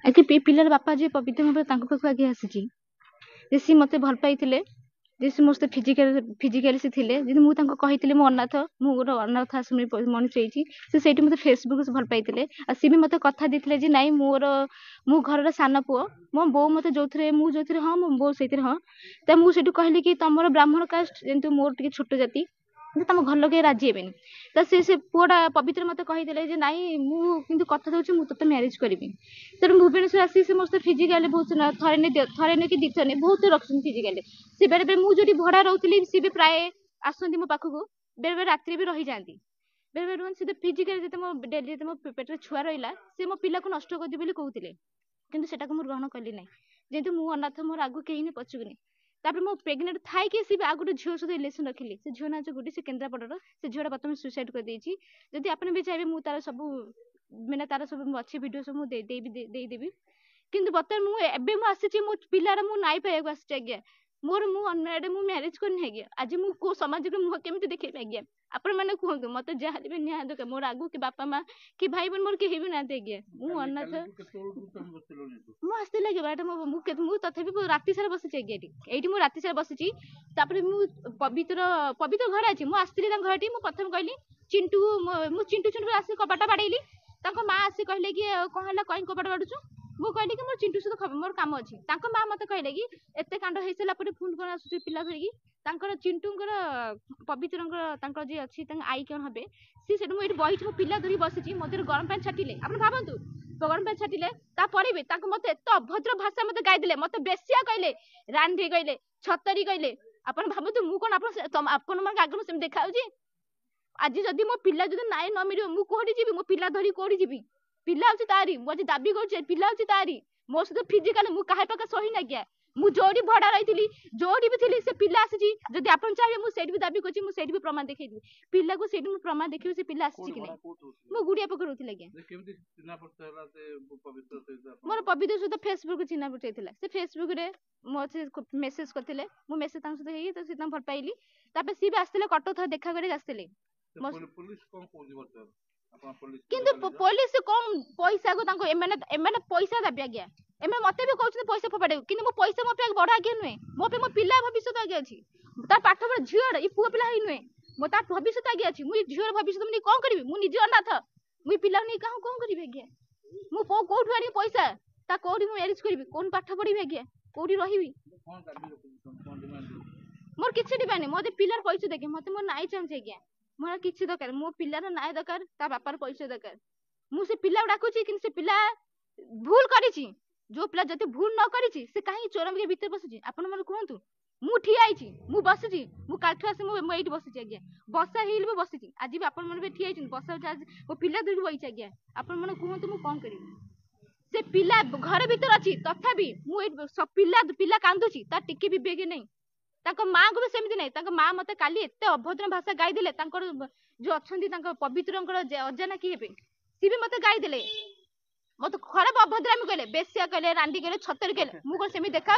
आगे पिलार बापा जे पवित्र भाव तांको पाखु आगे आसी जे सी मते भल पाइथिले जे सी मोस्ते फिजिकली से थिले जे मु तांको कहिथिले मु अनाथ मु गोटे अनाथ आश्रम मनुष्य होइछि से सेठी मते फेसबुक से भल पाइथिले आ सी भी मते कथा दिथिले जे नाइ मोर मु घरर सान पुओ मो बो मते जोथरे मु जोथरे हां मो बो सेथिरे हां त मु सेठु कहली कि तमरो ब्राह्मण कास्ट जेंतु मोर टिके छोट जाति तम घर लोक राजी हेबेनी तो से पुआटा पवित्र मते कहिदेले जे नाइ मु किंतु कथा दउछि मु तते मैरिज करबी तर भुवनेश्वर आसी से मस्त फिजिकली बहुत थरे ने कि दिथने ने बहुत रखछन फिजिकली से बेरे बेरे मु जोटी भड़ा रहउतली से भी प्राय आसंती मो पाखको बेरे बेरे रात्रि भी रही जांती बेरे बेरे रोन से फिजिकली जते मो डेली जते मो पेटरे छुआ रहिला से मो पिला को नष्ट करदी बोली कहउतिले किंतु सेटा को मु ग्रहण करली नै जेतु मु अनाथ मोर आगु केही ने पछुगनी तापर मो प्रेग्नेंट थाई के सी आगु झियो सहित रिलेशन रखिली से झियो ना जो गुडी से केंद्रापड़ार से झियोटा प्रथम सुसाइड कर देछि जदि आपन भी चाहबे मु तार सब मैंने तार सब अच्छी वीडियो सब मु दे देबी किंतु बता मु एबे मु आसी मो पिलार मु नाइ पाए आसी आज्ञा मोर मु अनमेरिड मु मैरिज करनी आज्ञा आज मु को समाज रे मु केमिति देखै आज्ञा आपण माने कहंतु मते जहाली भी न्याय दक मोर आगु के बापा मां कि भाई बन मोर केहि भी ना आज्ञा मु अनाथ मु आस्ते लागे बाटा मु तथेबी राति सारा बसिछि आज्ञा एठी मु राति सारा बसिछि तापर मु पवित्र पवित्र घर आछि मु आस्तिली ता घरटी मु प्रथम कहली चिंटू मु चिंटू आसी कबाटा बाडैली ताको मां आसी कहले कि कोन हला कहीं कबाटा बाडुछु मु कहली कि मोर चिंटू सहित खबर मोर काम अछि ताको मां मते कहले कि एते कांड हेसला परे फोन कोन आसु पिला धरिकी तांकर चिंटूंकर पवित्रंकर तांकर जे अछि तांग आई कोन हबे सी सेटु मु एठी बहिछि मु पिला धरि बसिछि मते गरम पानी छाटिले आपण भाबंतु गरम पानी छाटिले ता परे बे ताको मते एत अभद्र भाषा मते गाइ दिले मते बेसिया कहले रांधी कहले छतरी कहले आपण भाबंतु मु कोन आपण मन आगु सेम देखाउजी आज जदि मो पिला जदि नाइ न मिलियो मु कोडी जिबी मो पिला धरि कोडी जिबी पिला अछि तारी मु आज दाबी करछि पिला अछि तारी मो सहित फिजिकल मु काहे पका सही ना गया मु जोडी भडा रहितली जोडी भी थिली से पिला आसी जदि आपण चाहे मु सेठी भी दाबी करछि मु सेठी भी प्रमाण देखै दिबी पिला को सेठी मु प्रमाण देखिबे से पिला आसी कि नै मु गुडिया पकड़उथि लगे केमति चिन्हा पड़तला से पवित्र से मोर पवित्र से फेसबुक चिन्हा पड़तैथिला से फेसबुक रे मो से मेसेज करथिले मु मेसेज तांस से हेई त से भल पाइली तापे सी भी आस्तिले कटो था देखा करे आस्तिले पुलिस कोन कोजी बता किंतु पुलिस कम पैसा को तांको एमाने पैसा दाबी आज्ञा एमे मते भी कहउछ पैसा फपाडे किंतु मो पैसा मो पे बडा आज्ञा नुए मो पे मो पिला भविष्य आज्ञा अछि तार पाठ पर झियो ई पुओ पिला ही नुए मो तार भविष्य आज्ञा अछि मु झियो भविष्य मु कोन करबी मु निजे अनाथ मु पिला नै काहू कोन करबी आज्ञा मु कोठु आनी पैसा ता कोडी मु मैरिज करबी कोन पाठ पढीबी आज्ञा कोडी रहिबी मोर किछि दिबानी मोते पिलार पैसा देखे मते मोर नाइ चाहन्छ आज्ञा मोर किछि दरकार मो पिलार नाय दरकार ता बापार पैसा दरकार मु से पिला डाकुची कि से पिला भूल करिछि जो पिला जति भूल न करिछि से काहे चोरम के भीतर बसिछि आपण मन कहंतु मु ठिया आइछि मु बसिछि मु काठु आसे मु एठी बसिछि आज्ञा बसा हिल भी बसिछि आज भी आपण मन भी ठिया आइछि बसा आज मो पिला धरि बइछि आज्ञा आपण मन कहंतु मु कोन करिवि से पिला घर भीतर अछि तथापि मु सब पिला कांदुछि ता टिके भी बेगे नै ताको मां को भी सेमिति नै ताको मां मते काली एते अभद्र भाषा गाइ दिले तांकर जो अछंती तांकर पवित्रंकर अजाना की हेबे सी भी मते गाइ दिले मते खराब अभद्रामी कहले बेसिया कहले रांडी कहले छतर कहले मु को सेमि देखा